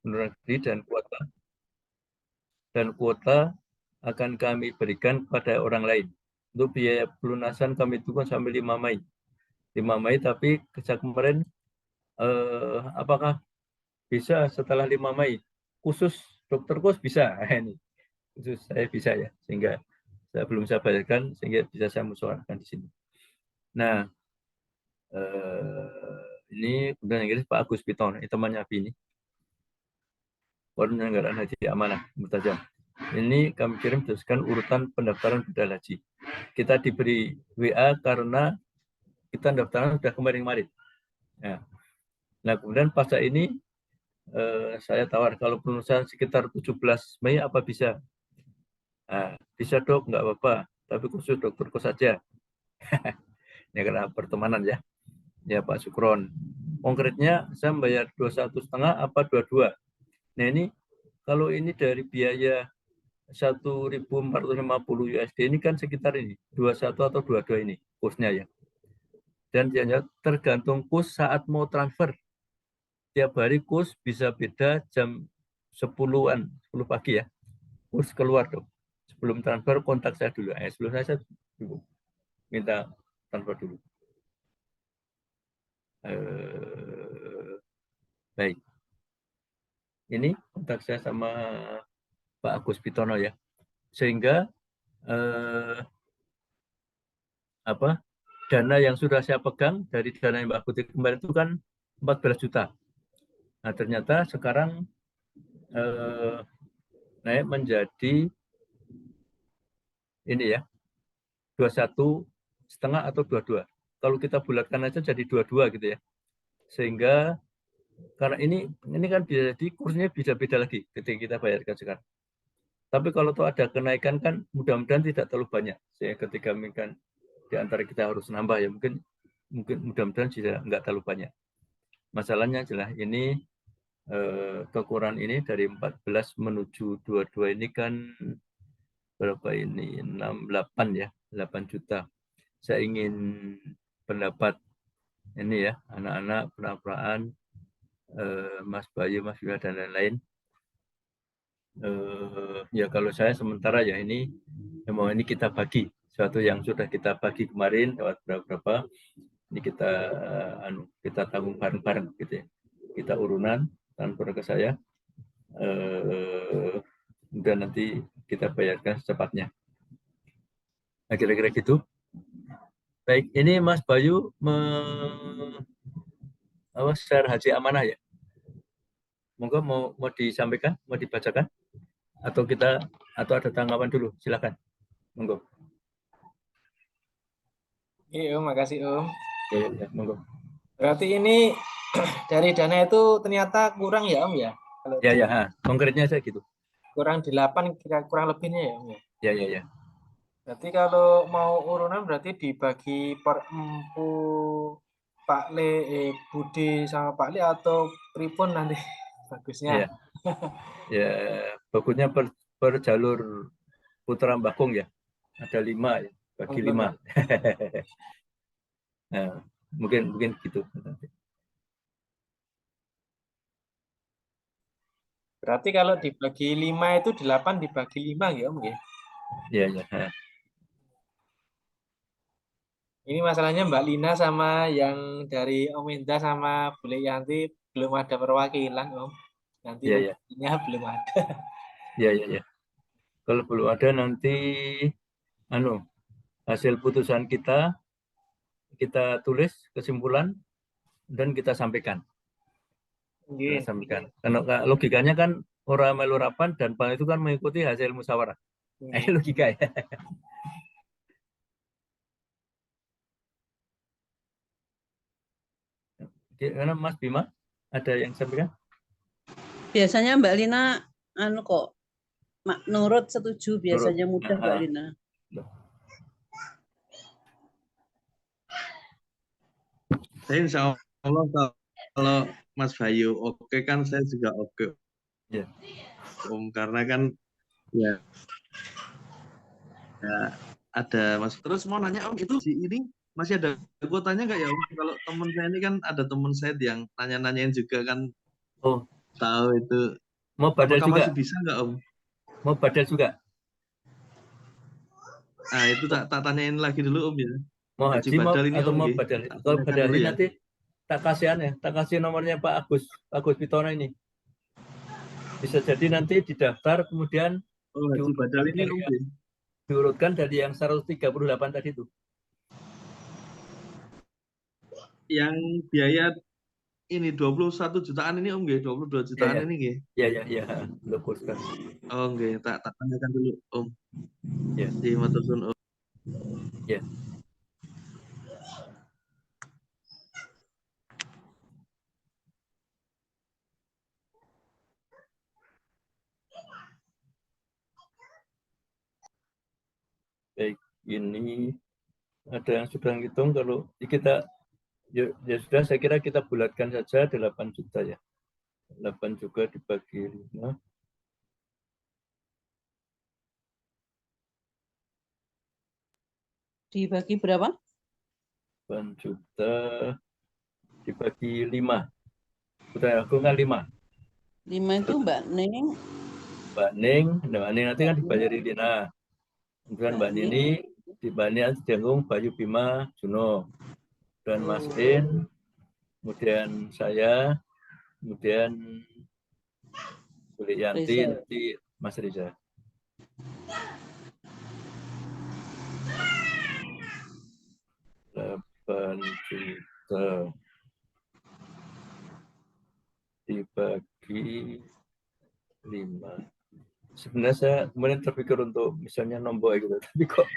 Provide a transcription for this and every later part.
luar negeri dan kuota akan kami berikan kepada orang lain. Untuk biaya pelunasan kami tunggu sampai 5 Mei. 5 Mei, tapi sejak kemarin apakah bisa setelah 5 Mei? Khusus dokter kos bisa. Ini khusus saya bisa ya, sehingga saya belum saya bayarkan, sehingga bisa saya musyawarahkan di sini. Nah, ini kemudian yang Inggris Pak Agus Piton, temannya Abi ini. Penyelenggaraan Haji Amanah Mutajam. Ini kami kirim berdasarkan urutan pendaftaran bedal haji. Kita diberi WA karena kita pendaftaran sudah kemarin-kemarin. Nah, kemudian pasca ini saya tawar kalau penulisan sekitar 17 Mei apa bisa? Nah, bisa dok, nggak apa-apa. Tapi khusus dokter kos saja. Ya karena pertemanan ya. Ya Pak Sukron. Konkretnya saya membayar 21,5 apa 22. Nah ini kalau ini dari biaya 1.450 USD ini kan sekitar ini 21 atau 22 ini kursnya ya. Dan tergantung kurs saat mau transfer. Tiap hari kurs bisa beda jam 10-an, 10 pagi ya. Kurs keluar dong. Sebelum transfer kontak saya dulu. Sebelum saya dulu minta transfer dulu. Baik. Ini kontak saya sama Pak Agus Pitono ya. Sehingga dana yang sudah saya pegang dari dana yang Mbak Putri kemarin itu kan 14 juta. Nah ternyata sekarang naik menjadi ini ya 21,5 atau 22. Kalau kita bulatkan aja jadi 22 gitu ya. Sehingga karena ini kan bisa jadi kursnya bisa beda lagi ketika kita bayarkan sekarang. Tapi kalau tuh ada kenaikan kan mudah-mudahan tidak terlalu banyak. Sehingga ketika kan di antara kita harus nambah ya mungkin mudah-mudahan tidak enggak terlalu banyak. Masalahnya adalah ini kekurangan ini dari 14 menuju 22 ini kan berapa ini 68 ya 8 juta. Saya ingin pendapat ini ya anak-anak pernah-pernah Mas Bayu, Mas Yuda dan lain-lain. Ya kalau saya sementara ya ini mau ini kita bagi sesuatu yang sudah kita bagi kemarin lewat berapa ini kita tanggung bareng-bareng gitu ya. Kita urunan transfer ke saya. Dan nanti kita bayarkan secepatnya. Nah, kira-kira gitu. Baik, ini Mas Bayu share haji amanah ya. Monggo mau disampaikan, mau dibacakan, atau ada tanggapan dulu, silakan. Monggo. Iya, Om, makasih Om. Ya, monggo. Berarti ini dari dana itu ternyata kurang ya Om ya? Kalau konkretnya saya gitu. Kurang 8 kurang lebihnya ya Om ya? Ya. Berarti kalau mau urunan berarti dibagi per empu Pak Le, Budi sama Pak Le atau pripun nanti bagusnya? Ya, bagusnya per jalur Putra Bakung ya. Ada 5 ya, bagi 5. Nah, mungkin gitu. Berarti kalau dibagi 5 itu 8 dibagi 5 ya Om ya? Ya. Ini masalahnya Mbak Lina sama yang dari Om Indra sama Bule Yanti belum ada perwakilan Om. Nanti waktunya belum ada. Ya. Kalau belum ada nanti hasil putusan kita tulis kesimpulan dan kita sampaikan. Kita sampaikan. Karena logikanya kan orang melurapan dan pan itu kan mengikuti hasil musyawarah. Logika ya. Karena Mas Bima ada yang sampaikan? Biasanya Mbak Lina kok nurut setuju biasanya mudah Mbak Lina. Saya insya Allah kalau Mas Bayu oke kan saya juga oke. Ya. Karena kan ya ada Mas. Terus mau nanya Om itu ini masih ada kuotanya nggak ya Om? Kalau teman saya ini kan ada teman saya yang nanya-nanyain juga kan. Oh tahu itu. Mau badal Apakah juga? masih bisa nggak Om? Mau badal juga? Nah itu tak tanyain lagi dulu Om ya. Mau Haji haji mau badal ini atau Om mau nggih. badal? Tak Kalau tanyakan badal dulu ini ya. nanti tak kasih nomornya Pak Agus Pitono ini. Bisa jadi nanti didaftar kemudian Oh haji badal ini Om nggih. diurutkan dari yang 138 tadi itu. Yang biaya ini 21 jutaan ini Om nggih, 22 jutaan Ya, ini nggih. ya, lupuskan. Oh nggih, tak tanyakan dulu Om. Ya. Di matur suwun Om. Ya. Baik, ini ada yang sudah ngitung. Kalau kita ya sudah, saya kira kita bulatkan saja 8 juta ya. 8 juga dibagi 5. Dibagi berapa? 8 juta dibagi 5. Sudah aku kan 5. 5 itu Mbak Neng. Mbak Ning nanti kan dibayari Dina. Kemudian Mbak Nini dibayari ditanggung Bayu Bima Juno. Dan Mas In, kemudian saya, kemudian Buli Yanti, nanti Mas Riza. Delapan juta dibagi 5. Sebenarnya saya kemudian terpikir untuk misalnya nombor gitu, tapi kok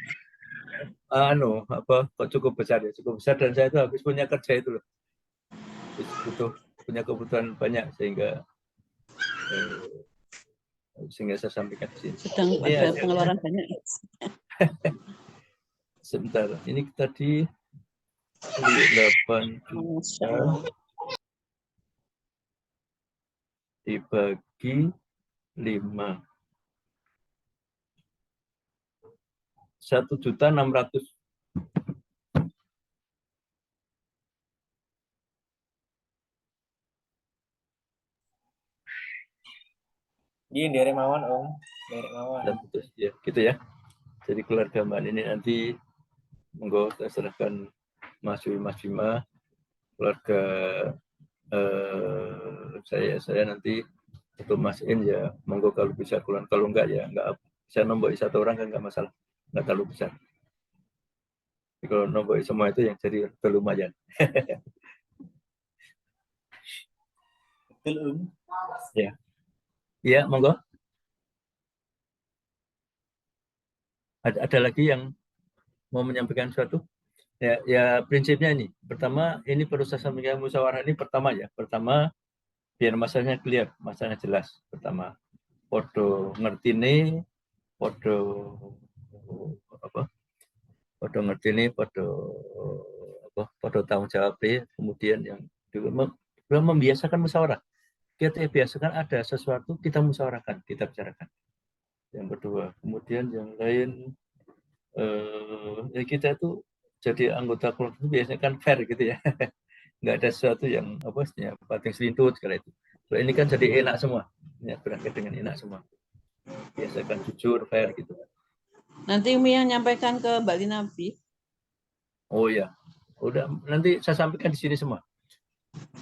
kok cukup besar ya, cukup besar, dan saya itu habis punya kerja itu loh, butuh punya kebutuhan banyak sehingga saya sampaikan di sini. Sedang ada pengeluaran banyak. Sebentar, ini tadi 8 juta dibagi 5. 1.600.000. Iya, derek mawon Om. Derek mawon. Ya, gitu ya. Jadi keluarga Mbak ini nanti monggo saya serahkan Mas Bima, keluarga saya nanti untuk Mas In ya, monggo kalau bisa keluar, kalau enggak ya enggak. Saya nombor 1 orang kan enggak masalah, enggak terlalu besar. Jadi kalau nombor semua itu yang jadi lumayan. Betul Om. Ya. Iya, monggo. Ada lagi yang mau menyampaikan sesuatu? Ya prinsipnya ini. Pertama, ini proses musyawarah ini pertama ya. Pertama, biar masalahnya clear, masalahnya jelas. Pertama, podo ngerti ini, podo ngerti ini, podo tanggung jawab. Kemudian yang belum membiasakan musyawarah. Kita biasakan ada sesuatu kita musyawarahkan, kita bicarakan. Yang kedua, kemudian yang lain kita itu jadi anggota keluarga itu biasanya kan fair gitu ya. Nggak ada sesuatu yang pating selintut sekali itu. So, ini kan jadi enak semua. Ya, berakhir dengan enak semua. Biasakan jujur, fair gitu. Nanti Umi yang nyampaikan ke Mbak Lina Bi. Oh ya, udah nanti saya sampaikan di sini semua.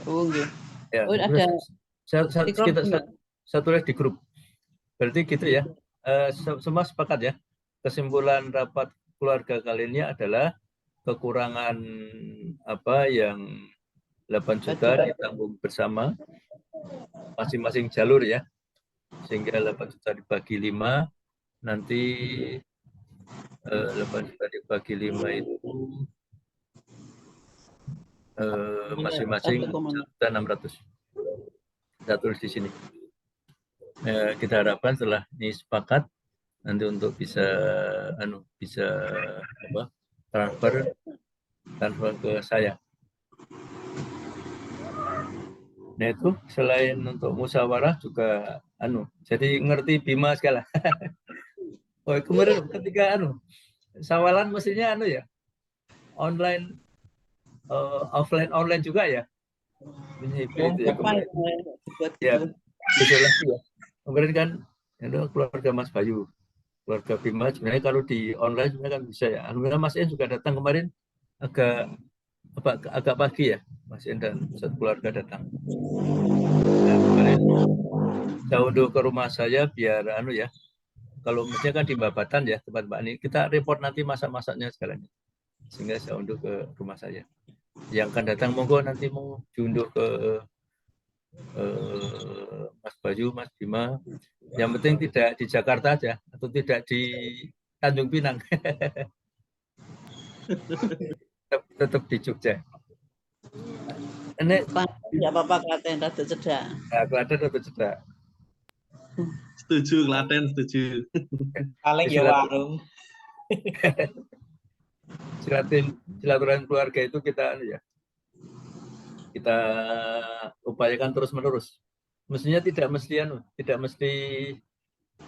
Oh gitu. Ya, oh ada. Saya tulis di grup. Berarti gitu ya. Semua sepakat ya. Kesimpulan rapat keluarga kali ini adalah kekurangan yang 8 juta ditanggung bersama masing-masing jalur ya, sehingga 8 juta dibagi 5, nanti 8 juta dibagi 5 itu masing-masing 1.600.000. Saya tulis di sini. Kita harapkan setelah ini sepakat nanti untuk bisa transfer ke saya. Nah itu selain untuk musyawarah juga jadi ngerti Bima segala. Oh kemarin ketika sawalan mestinya ya online offline juga ya. Ini itu ya kemarin. Ya beda lagi ya. Kemarin kan itu keluarga Mas Bayu, keluarga Bima. Sebenarnya kalau di online sebenarnya kan bisa ya. Alhamdulillah Mas En juga datang kemarin agak pagi ya. Mas En dan satu keluarga datang. Nah, kemarin saya unduh ke rumah saya biar ya. Kalau mestinya kan di Babatan ya tempat Mbak Ani. Kita report nanti masak-masaknya segalanya. Sehingga saya unduh ke rumah saya. Yang akan datang monggo nanti mau diunduh ke Mas Bayu, Mas Bima. Yang penting tidak di Jakarta aja atau tidak di Tanjung Pinang. tetap di Jogja. Ini nggak apa-apa Klaten, rada cedak. Klaten rada cedak. Setuju, Klaten setuju. Paling ya warung. Silaturahmi keluarga itu kita upayakan terus menerus. Mestinya tidak mesti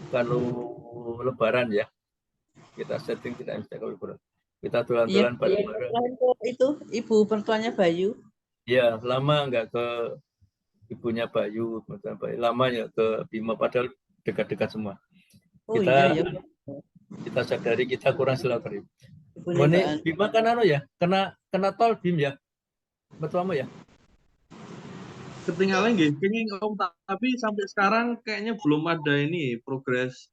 kalau Lebaran ya. Kita setting tidak mesti kalau Lebaran. Kita tulan-tulan bareng-bareng. Itu ibu pertuanya Bayu. Ya, lama nggak ke ibunya Bayu, lama ya ke Bima, padahal dekat-dekat semua. Kita sadari kita kurang silaturahmi. Ini Bima kan kena tol Bim ya, betul ya? Ketinggalan nggih, Om, tapi sampai sekarang kayaknya belum ada ini progres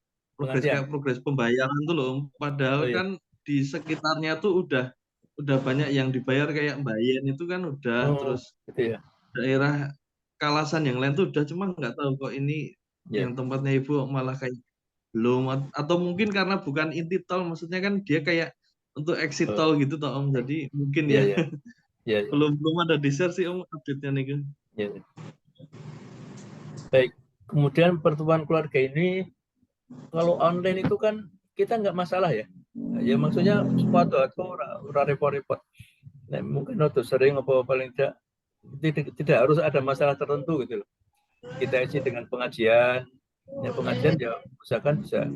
pembayaran tuh loh, Om. Padahal kan di sekitarnya tuh udah banyak yang dibayar kayak Mbak Yen itu kan udah, terus gitu ya. Daerah Kalasan yang lain tuh udah, cuma nggak tahu kok ini yang tempatnya Ibu malah kayak belum, atau mungkin karena bukan inti tol, maksudnya kan dia kayak untuk exit tol gitu toh Om, jadi mungkin belum ada di-share sih Om update-nya nih. Baik, kemudian pertemuan keluarga ini kalau online itu kan kita nggak masalah ya. Ya maksudnya sepatu atau repot-repot. Nah, mungkin untuk sering apa paling tidak harus ada masalah tertentu gitu loh. Kita isi dengan pengajian. Ya pengajian ya usahakan bisa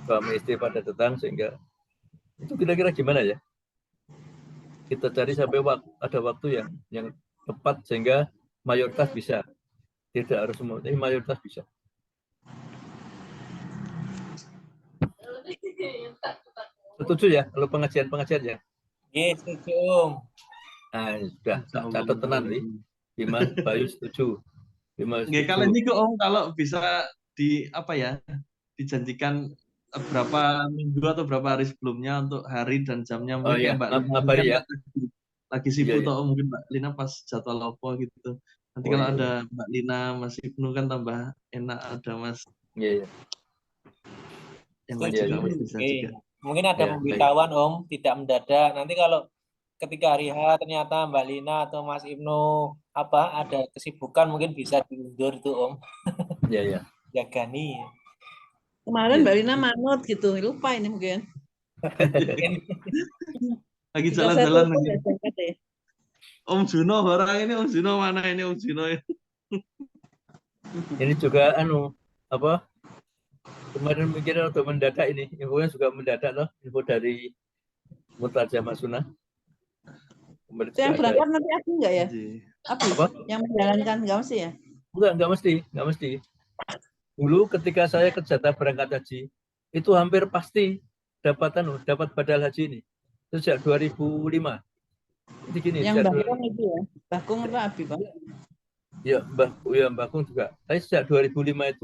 suami istri pada datang, sehingga itu kira-kira gimana ya? Kita cari sampai ada waktu yang tepat sehingga mayoritas bisa. Tidak harus semua, tapi mayoritas bisa. Setuju ya kalau pengajian ya? Iya, setuju Om. Nah, sudah catat tenan nih. Bima, Bayu setuju. Bima setuju. Kalau ini Om, kalau bisa dijanjikan berapa minggu atau berapa hari sebelumnya untuk hari dan jamnya, mungkin Mbak Lina ya. Lagi sibuk atau mungkin Mbak Lina pas jadwal apa gitu. Nanti kalau ada Mbak Lina, Mas Ibnu kan tambah enak, ada Mas. Iya. Yang lain juga bisa juga. Mungkin ada pemberitahuan Om, tidak mendadak. Nanti kalau ketika hari H ternyata Mbak Lina atau Mas Ibnu ada kesibukan, mungkin bisa diundur itu Om. Iya. Jagani. Kemarin Mbak Lina manut gitu, lupa ini mungkin. Lagi jalan-jalan lagi. Om Juno barang ini, Om Juno mana ini Om Juno? Ini juga kemarin mikirnya untuk mendadak ini, infonya juga mendadak loh, info dari Murtaja Masuna. Yang berangkat nanti aku enggak ya? Apa? Yang menjalankan enggak mesti ya? Enggak mesti. Dulu ketika saya ke Jakarta berangkat haji, itu hampir pasti dapat badal haji ini sejak 2005. Jadi gini. Yang Bakung itu ya? Bakung apa Abi, Pak? Ya, Bakung juga. Tapi sejak 2005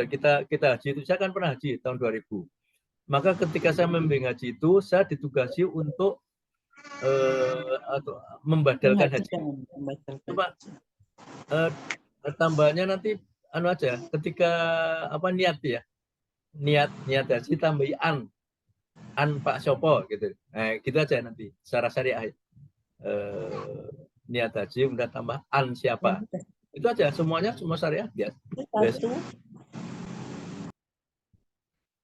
kita haji itu, saya kan pernah haji tahun 2000. Maka ketika saya membimbing haji itu, saya ditugasi untuk membadalkan haji. Cuma tambahannya nanti aja, ketika niat haji tambahi an Pak Sopo gitu. Gitu aja nanti secara syariah. Niat haji udah tambah an siapa. Itu aja, semua syariah biasa.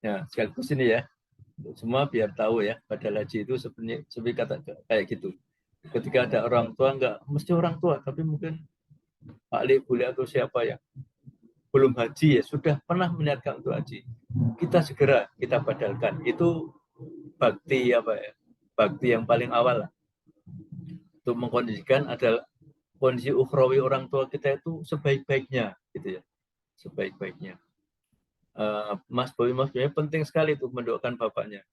Ya, sekaligus ini ya. Semua biar tahu ya, badal haji itu sebenarnya kata kayak gitu. Ketika ada orang tua, enggak mesti orang tua, tapi mungkin Pak Li, Bule atau siapa yang belum haji ya, sudah pernah meniatkan untuk haji. Kita segera kita badalkan. Itu bakti bakti yang paling awal lah. Untuk mengkondisikan adalah kondisi ukhrawi orang tua kita itu sebaik-baiknya, gitu ya, sebaik-baiknya. Mas Boy penting sekali itu mendoakan bapaknya,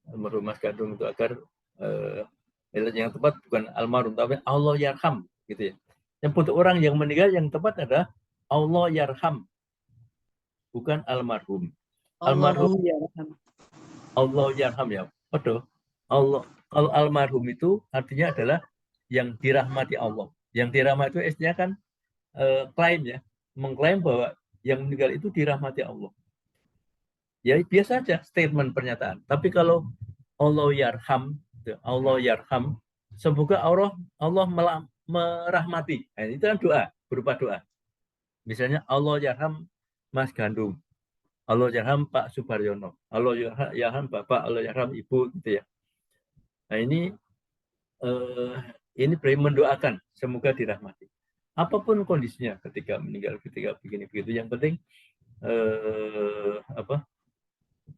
almarhum Mas Gandum itu agar yang tepat bukan almarhum tapi Allah yarham, gitu ya. Yang untuk orang yang meninggal yang tepat adalah Allah yarham, bukan almarhum. Almarhum Allah yarham ya. Waduh. Allah, kalau almarhum itu artinya adalah yang dirahmati Allah. Yang dirahmati itu istilah kan klaim ya, mengklaim bahwa yang meninggal itu dirahmati Allah. Ya biasa saja statement pernyataan. Tapi kalau Allah yarham, semoga Allah merahmati. Nah, itu kan doa, berupa doa. Misalnya Allah yarham Mas Gandum, Allah yarham Pak Subaryono, Allah yarham Bapak, Allah yarham Ibu, gitu ya. Nah ini mendoakan semoga dirahmati. Apapun kondisinya ketika meninggal, ketika begini begitu, yang penting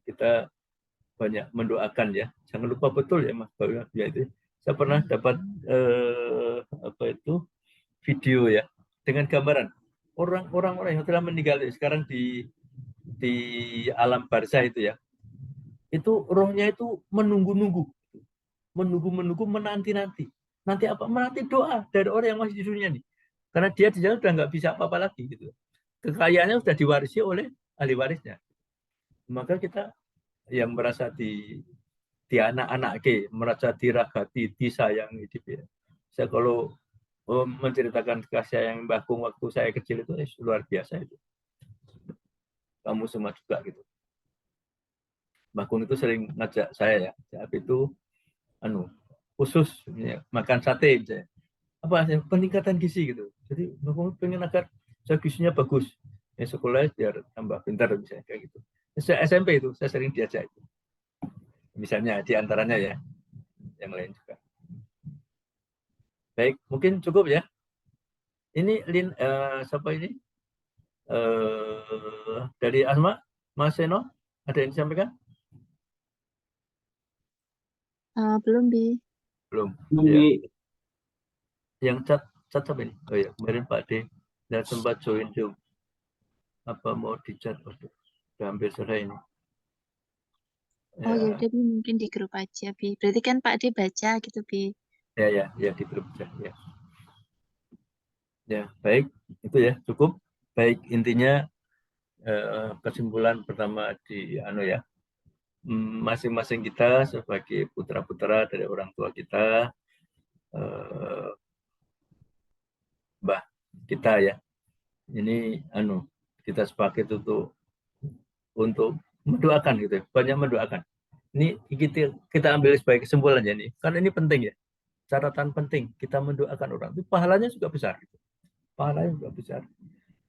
kita banyak mendoakan ya. Jangan lupa betul ya Mas Bayu ya itu. Saya pernah dapat video ya dengan gambaran orang-orang yang telah meninggal sekarang di alam barzah itu ya. Itu rohnya itu menunggu-nunggu, menanti-nanti. Nanti apa? Menanti doa dari orang yang masih di dunia nih. Karena dia di sana sudah nggak bisa apa-apa lagi gitu. Kekayaannya sudah diwarisi oleh ahli warisnya. Maka kita yang merasa di anak-anak merasa diragati, disayangi gitu ya. Saya kalau menceritakan kasih yang Mbah Kung waktu saya kecil itu luar biasa itu. Kamu semua juga gitu. Mbah Kung itu sering ngajak saya ya, saat itu khusus ya, makan sate misalnya. Peningkatan gizi gitu. Jadi Mbah Kung pengen agar gizinya bagus. Ya sekolah biar tambah pintar misalnya kayak gitu. SMP itu saya sering diajak itu. Misalnya di antaranya ya, yang lain juga. Baik, mungkin cukup ya. Ini siapa ini? Dari Asma, Mas Seno, ada yang disampaikan? Belum, Bi. Belum. Ya. Yang cat apa ini? Oh ya, kemarin Pak D dan sempat join Zoom. Apa mau dicat? Udah hampir selesai ini. Ya. Oh ya udah Bi, mungkin di grup aja Bi. Berarti kan Pak D baca gitu Bi. Ya di grup aja ya. Ya baik, itu ya cukup. Baik, intinya kesimpulan pertama di masing-masing kita sebagai putra-putra dari orang tua kita, mbah kita ya, ini kita sepakat untuk mendoakan gitu ya, banyak mendoakan. Ini kita ambil sebagai kesimpulan ya nih, karena ini penting ya, catatan penting, kita mendoakan orang itu pahalanya juga besar gitu. Pahalanya juga besar.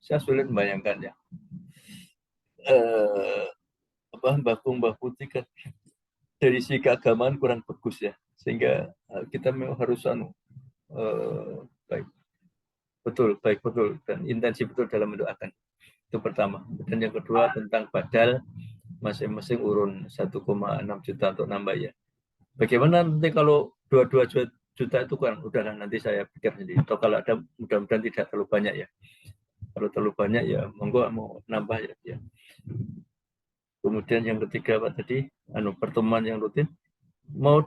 Saya sulit membayangkan ya. Mbah Kung, Mbah Putih kan dari segi keagamaan kurang bagus ya, sehingga kita memang harus baik betul dan intensif betul dalam mendoakan. Itu pertama. Dan yang kedua tentang badal masing-masing urun 1,6 juta untuk nambah ya. Bagaimana nanti kalau 22 juta itu kan udahlah nanti saya pikir sendiri. Atau kalau ada mudah-mudahan tidak terlalu banyak ya. Kalau terlalu banyak ya monggo mau nambah ya. Kemudian yang ketiga Pak tadi pertemuan yang rutin mau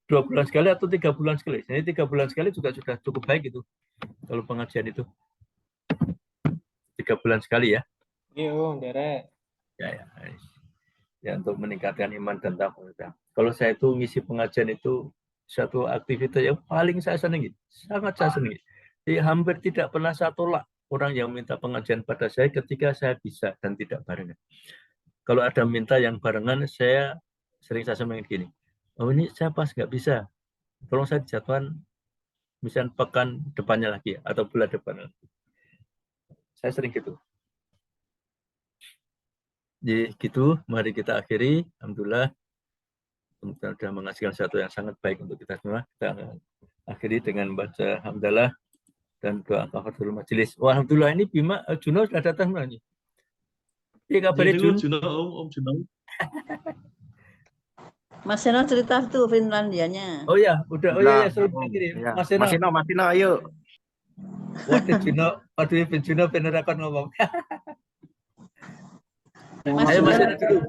2 bulan sekali atau 3 bulan sekali. Jadi 3 bulan sekali juga sudah cukup baik itu. Kalau pengajian itu 3 bulan sekali ya. Iya, Derek. Ya untuk meningkatkan iman dan takwa. Kalau saya itu ngisi pengajian itu satu aktivitas yang paling saya senangi, sangat saya senangi. Jadi hampir tidak pernah saya tolak orang yang minta pengajian pada saya ketika saya bisa dan tidak barengan. Kalau ada minta yang barengan, saya sampaikan gini, oh ini saya pas nggak bisa, tolong saya dijadwalkan misalnya pekan depannya lagi atau bulan depan lagi. Saya sering gitu. Jadi gitu, mari kita akhiri. Alhamdulillah, kita sudah menghasilkan sesuatu yang sangat baik untuk kita semua. Kita akhiri dengan baca hamdalah dan doa kafaratul majelis. Wah, alhamdulillah ini Bima Juno sudah datang nih. Iya kabarnya Jun? Om Juno. Mas Seno cerita tuh Finlandianya. Oh ya, udah. Oh ya, suruh kirim. Ya. Mas Seno, ayo. Waktu Juno bener akan ngomong. Mas Ayo Mas Juno. Ira dulu.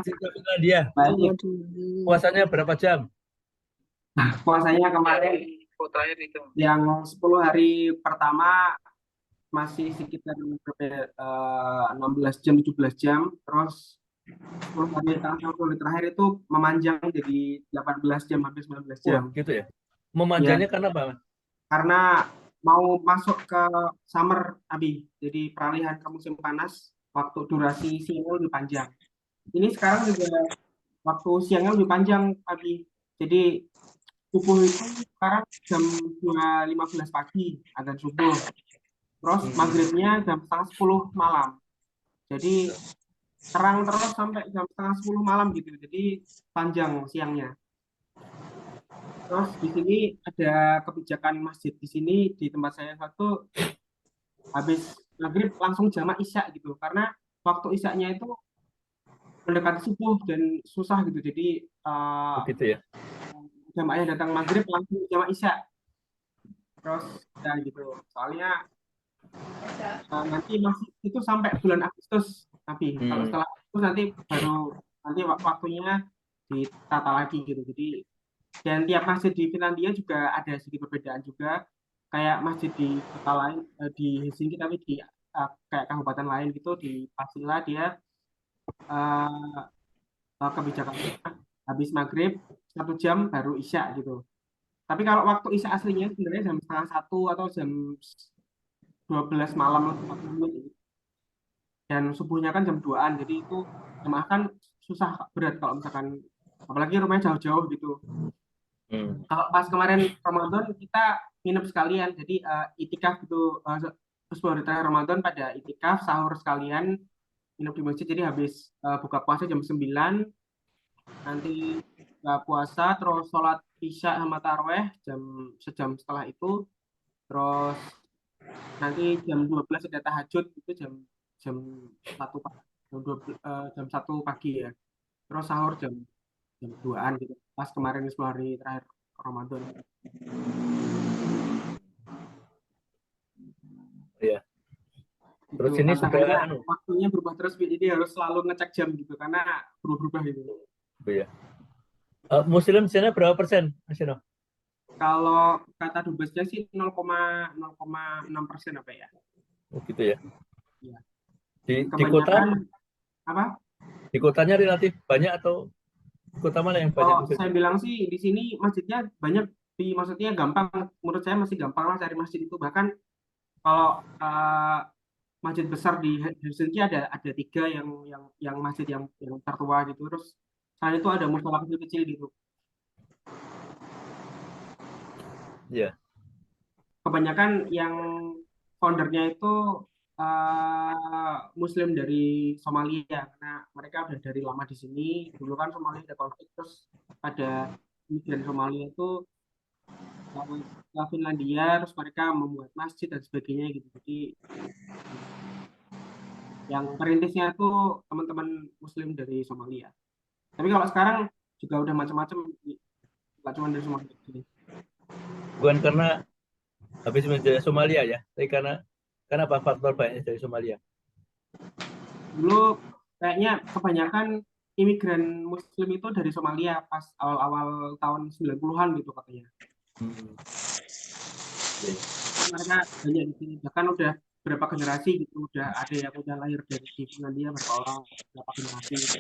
Cerita Finlandia. Baik, Puasanya berapa jam? puasanya kemarin yang 10 hari pertama masih sekitar 16 jam 17 jam, terus 10 hari terakhir itu memanjang jadi 18 jam hampir 19 jam. Gitu ya. Memanjangnya karena apa, Mas? Karena mau masuk ke summer, Abi. Jadi peralihan ke musim panas, waktu durasi siangnya lebih panjang. Ini sekarang juga waktu siangnya lebih panjang, Abi. Jadi subuh itu sekarang jam 2.15 pagi, adzan subuh. Terus maghribnya jam setengah 10 malam. Jadi terang terus sampai jam setengah 10 malam gitu. Jadi panjang siangnya. Terus di sini ada kebijakan masjid di sini di tempat saya satu, habis maghrib langsung jamak isya gitu, karena waktu isyanya itu mendekati subuh dan susah gitu. Jadi Begitu ya. jamaahnya datang maghrib langsung jamak isya. Terus ya gitu. Soalnya nanti masih itu sampai bulan Agustus tapi kalau setelah itu nanti baru waktunya ditata lagi gitu. Jadi dan tiap masjid di Finlandia juga ada sedikit perbedaan juga, kayak masjid di kota lain di Helsinki, tapi di kayak kabupaten lain gitu di Pasila dia kebijakannya habis maghrib 1 jam baru isya gitu. Tapi kalau waktu isya aslinya sebenarnya jam setengah 1 atau jam 12 malam atau 40 menit. Dan subuhnya kan jam 2-an, jadi itu jemaah kan susah berat kalau misalkan apalagi rumahnya jauh-jauh gitu. Kalau pas kemarin Ramadan kita nginep sekalian, jadi itikaf gitu, terus baru terakhir Ramadan pada itikaf sahur sekalian nginep di masjid. Jadi habis buka puasa jam 9 nanti puasa, terus sholat isya sama taraweh sejam setelah itu, terus nanti jam 12 ada tahajud itu jam 1 pagi ya, terus sahur jam 2-an gitu pas kemarin 10 hari terakhir Ramadan. Iya. Terus Gitu. ini sudah waktunya berubah terus, jadi harus selalu ngecek jam gitu karena berubah gitu. Iya. Muslim di sana berapa persen, Mas Yono? Kalau kata dubesnya sih 0,6% apa ya? Oh gitu ya. Iya. Di kota apa? Di kotanya relatif banyak atau kota mana yang banyak? Saya bilang sih di sini masjidnya banyak, maksudnya gampang. Menurut saya masih gampang lah cari masjid itu. Bahkan kalau masjid besar di Helsinki ada 3 yang masjid yang tertua gitu. Terus selain itu ada musola kecil-kecil gitu. Iya. Kebanyakan yang foundernya itu Muslim dari Somalia, karena mereka udah dari lama di sini. Dulu kan Somalia ada konflik, terus ada migran Somalia itu ke Finlandia, terus mereka membuat masjid dan sebagainya gitu. Jadi yang perintisnya itu teman-teman Muslim dari Somalia. Tapi kalau sekarang juga udah macam-macam, nggak cuma dari Somalia. Bukan karena habis menjadi Somalia ya, tapi karena apa faktor banyak dari Somalia? Dulu kayaknya kebanyakan imigran Muslim itu dari Somalia pas awal-awal tahun 90-an gitu katanya. Mereka banyak di sini, bahkan udah berapa generasi gitu, udah ada yang udah lahir dari Finlandia berapa orang, berapa generasi gitu.